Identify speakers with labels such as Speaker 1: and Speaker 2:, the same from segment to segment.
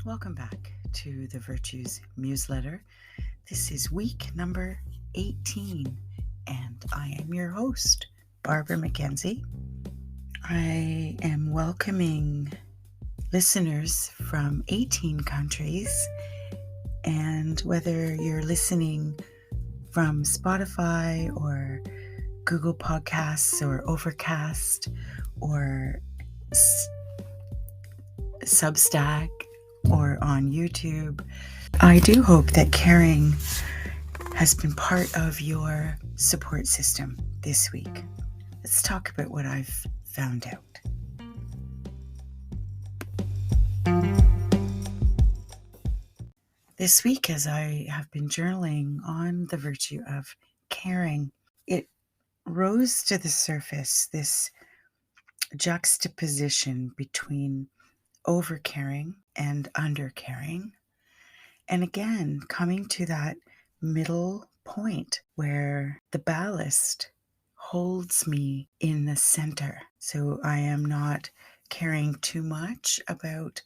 Speaker 1: welcome back to the Virtues Museletter. This is week number 18, and I am your host, Barbara Mackenzie. I am welcoming listeners from 18 countries, and whether you're listening from Spotify or Google Podcasts or Overcast or Substack or on YouTube, I do hope that caring has been part of your support system this week. Let's talk about what I've found out. This week, as I have been journaling on the virtue of caring, it rose to the surface this juxtaposition between overcaring and undercaring. And again, coming to that middle point where the ballast holds me in the center. So I am not caring too much about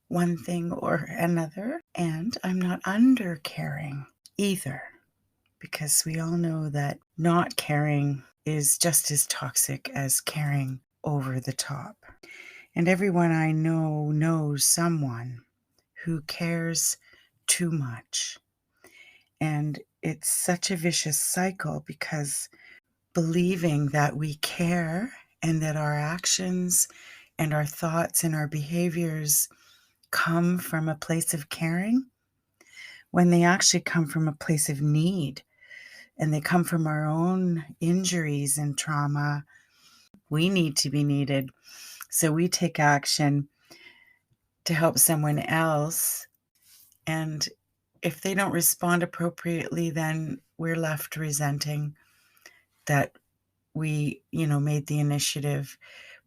Speaker 1: one thing or another, and I'm not under caring either, because we all know that not caring is just as toxic as caring over the top. And everyone I know knows someone who cares too much. And it's such a vicious cycle, because believing that we care and that our actions and our thoughts and our behaviors come from a place of caring, when they actually come from a place of need and they come from our own injuries and trauma. We need to be needed. So we take action to help someone else, and if they don't respond appropriately, then we're left resenting that we, made the initiative.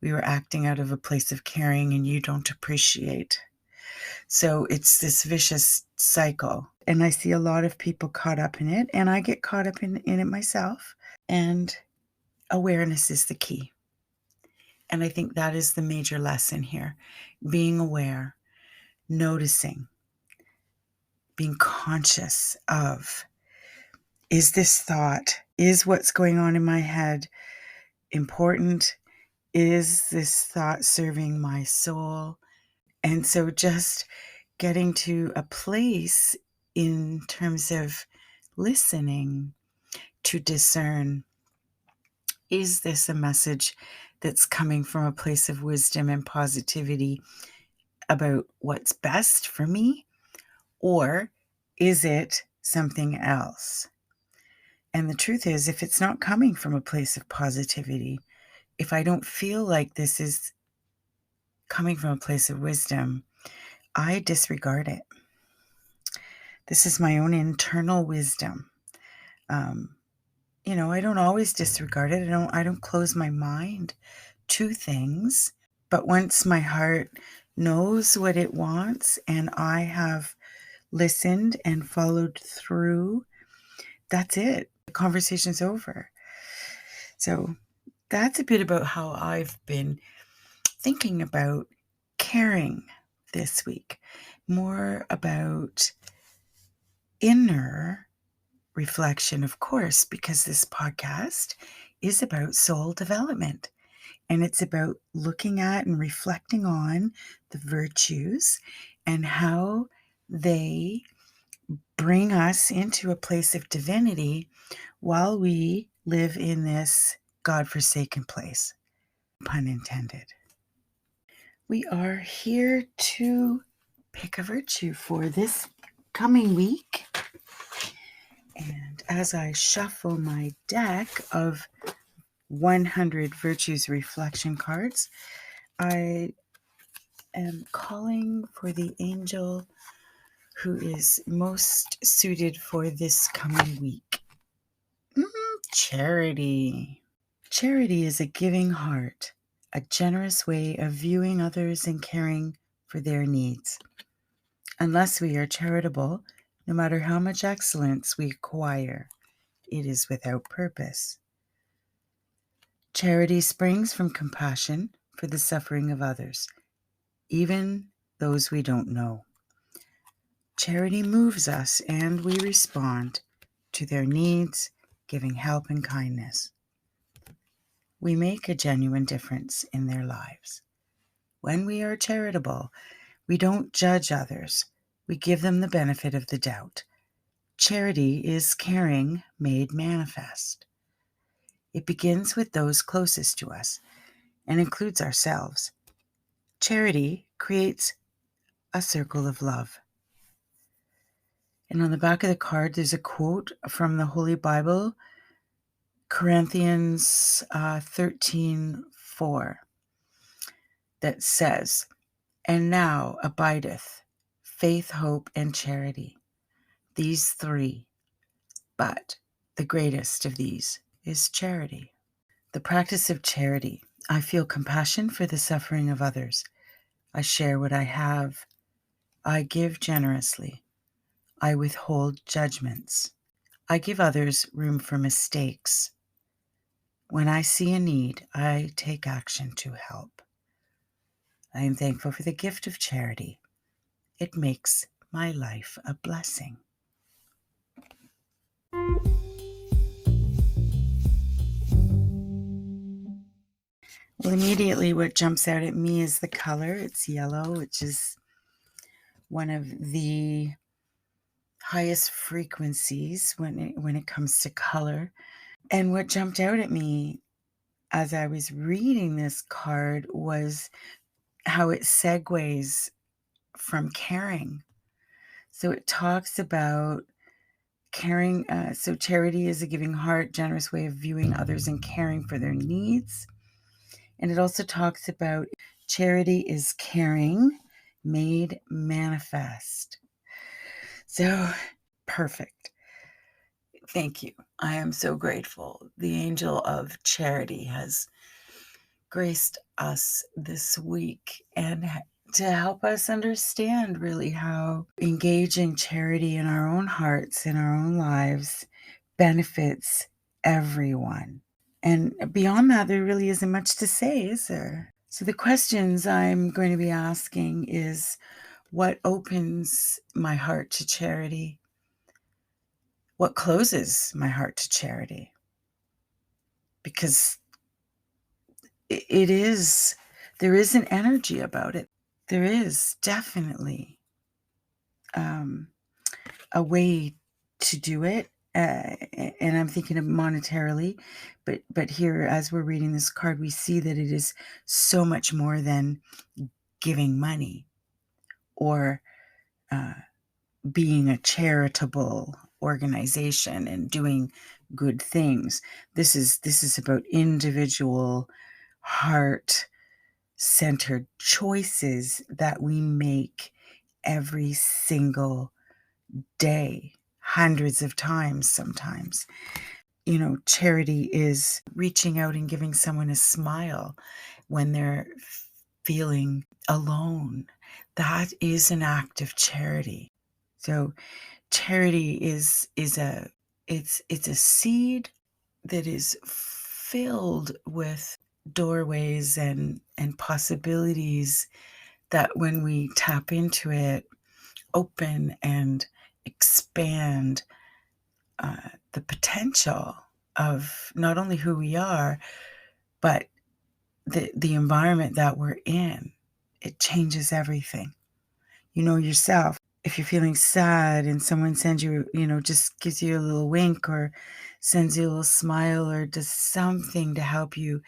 Speaker 1: We were acting out of a place of caring and you don't appreciate. So it's this vicious cycle. And I see a lot of people caught up in it, and I get caught up in it myself. And awareness is the key. And I think that is the major lesson here. Being aware, noticing, being conscious of, is this thought, is what's going on in my head important? Is this thought serving my soul? And so just getting to a place in terms of listening to discern, is this a message that's coming from a place of wisdom and positivity about what's best for me? Or is it something else? And the truth is, if it's not coming from a place of positivity, if I don't feel like this is coming from a place of wisdom, I disregard it. This is my own internal wisdom. I don't always disregard it. I don't close my mind to things. But once my heart knows what it wants and I have listened and followed through, that's it. The conversation's over. So that's a bit about how I've been thinking about caring this week. More about inner reflection, of course, because this podcast is about soul development. And it's about looking at and reflecting on the virtues and how they bring us into a place of divinity while we live in this God-forsaken place. Pun intended. We are here to pick a virtue for this coming week. And as I shuffle my deck of 100 virtues reflection cards, I am calling for the angel who is most suited for this coming week. Charity. Charity is a giving heart, a generous way of viewing others and caring for their needs. Unless we are charitable, no matter how much excellence we acquire, it is without purpose. Charity springs from compassion for the suffering of others, even those we don't know. Charity moves us and we respond to their needs, giving help and kindness. We make a genuine difference in their lives. When we are charitable, we don't judge others. We give them the benefit of the doubt. Charity is caring made manifest. It begins with those closest to us and includes ourselves. Charity creates a circle of love. And on the back of the card, there's a quote from the Holy Bible, Corinthians 13:4, that says, "And now abideth faith, hope, and charity, these three, but the greatest of these is charity." The practice of charity. I feel compassion for the suffering of others. I share what I have. I give generously. I withhold judgments. I give others room for mistakes. When I see a need, I take action to help. I am thankful for the gift of charity. It makes my life a blessing. Well, immediately what jumps out at me is the color. It's yellow, which is one of the highest frequencies when it comes to color. And what jumped out at me as I was reading this card was how it segues from caring. So it talks about caring. So charity is a giving heart, generous way of viewing others and caring for their needs. And it also talks about charity is caring made manifest. So perfect. Thank you. I am so grateful. The angel of charity has graced us this week and to help us understand really how engaging charity in our own hearts, in our own lives, benefits everyone. And beyond that, there really isn't much to say, is there? So the questions I'm going to be asking is, what opens my heart to charity? What closes my heart to charity? Because there is an energy about it. There is definitely a way to do it. And I'm thinking of monetarily, but here, as we're reading this card, we see that it is so much more than giving money or being a charitable organization and doing good things. This is about individual heart-centered choices that we make every single day, hundreds of times sometimes. You know, charity is reaching out and giving someone a smile when they're feeling alone. That is an act of charity. So charity is a it's a seed that is filled with doorways and possibilities that when we tap into it, open and expand the potential of not only who we are, but the environment that we're in. It changes everything. You know yourself. If you're feeling sad and someone sends you, just gives you a little wink or sends you a little smile or does something to help you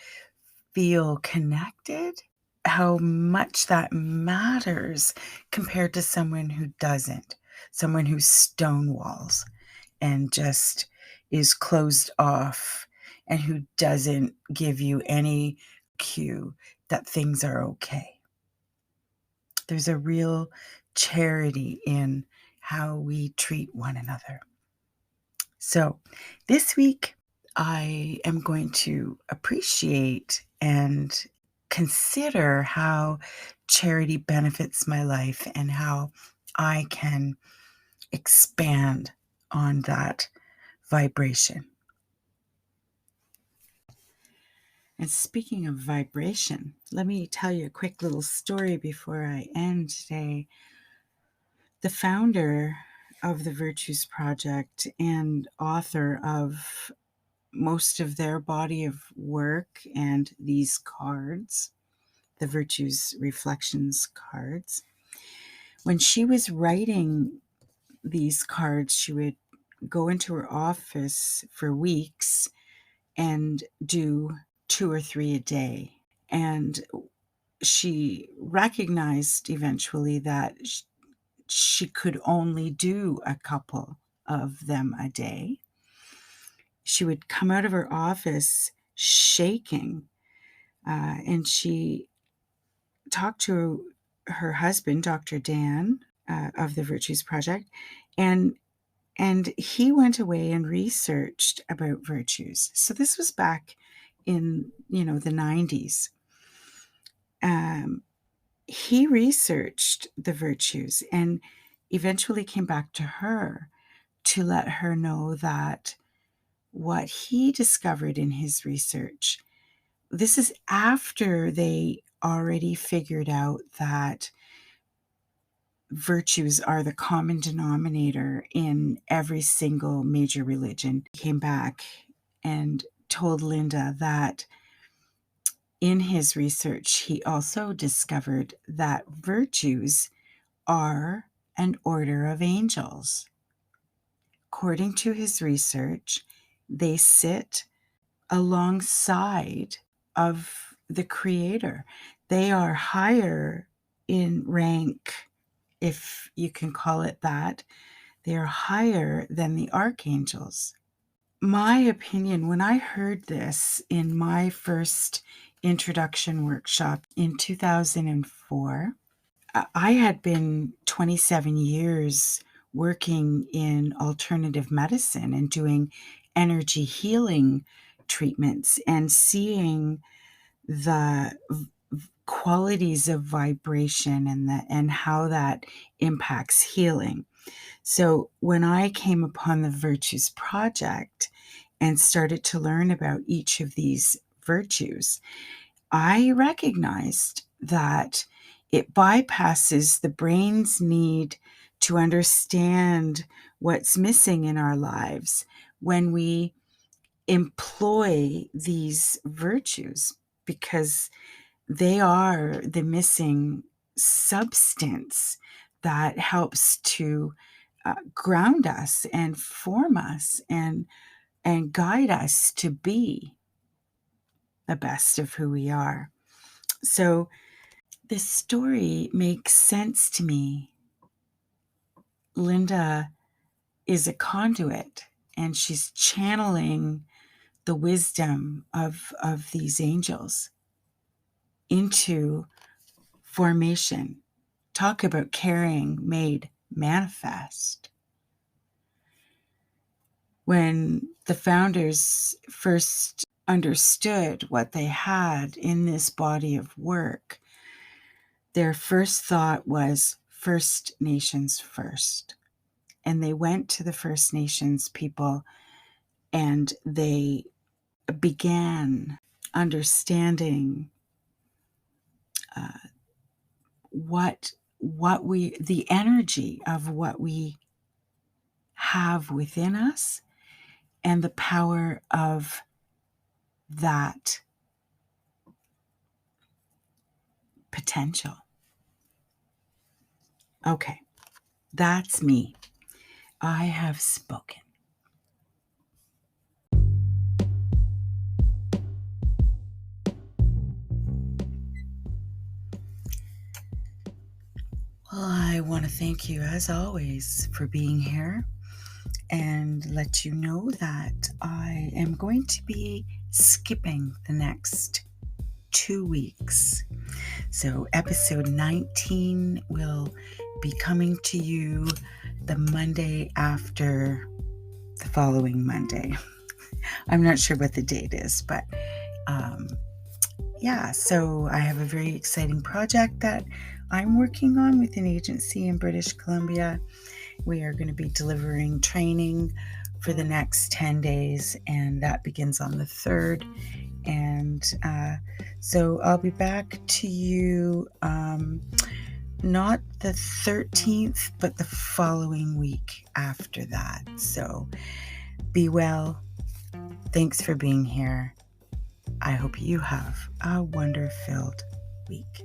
Speaker 1: feel connected, how much that matters compared to someone who doesn't, someone who stonewalls and just is closed off and who doesn't give you any cue that things are okay. There's a real charity in how we treat one another. So this week, I am going to appreciate and consider how charity benefits my life and how I can expand on that vibration. And speaking of vibration, let me tell you a quick little story before I end today. The founder of the Virtues Project and author of most of their body of work and these cards, the Virtues Reflections cards, when she was writing these cards, she would go into her office for weeks and do 2 or 3 a day. And she recognized eventually that she could only do a couple of them a day. She would come out of her office shaking, and she talked to her husband, Dr. Dan, of the Virtues Project, and he went away and researched about virtues. So this was back in, the 90s. He researched the virtues and eventually came back to her to let her know that what he discovered in his research, this is after they already figured out that virtues are the common denominator in every single major religion. He came back and told Linda that in his research, he also discovered that virtues are an order of angels. According to his research, they sit alongside of the Creator. They are higher in rank, if you can call it that. They are higher than the archangels. My opinion, when I heard this in my first introduction workshop in 2004, I had been 27 years working in alternative medicine and doing energy healing treatments and seeing the qualities of vibration and how that impacts healing. So when I came upon the Virtues Project and started to learn about each of these virtues, I recognized that it bypasses the brain's need to understand what's missing in our lives when we employ these virtues, because they are the missing substance that helps to ground us and form us and guide us to be the best of who we are. So this story makes sense to me. Linda is a conduit, and she's channeling the wisdom of these angels into formation. Talk about carrying made manifest. When the founders first understood what they had in this body of work, their first thought was First Nations first. And they went to the First Nations people and they began understanding the energy of what we have within us and the power of that potential. Okay, that's me. I have spoken. Well, I want to thank you, as always, for being here and let you know that I am going to be skipping the next 2 weeks. So episode 19 will be coming to you the Monday after the following Monday. I'm not sure what the date is, but so I have a very exciting project that I'm working on with an agency in British Columbia. We are going to be delivering training for the next 10 days, and that begins on the 3rd. And so I'll be back to you not the 13th, but the following week after that. So be well. Thanks for being here. I hope you have a wonder-filled week.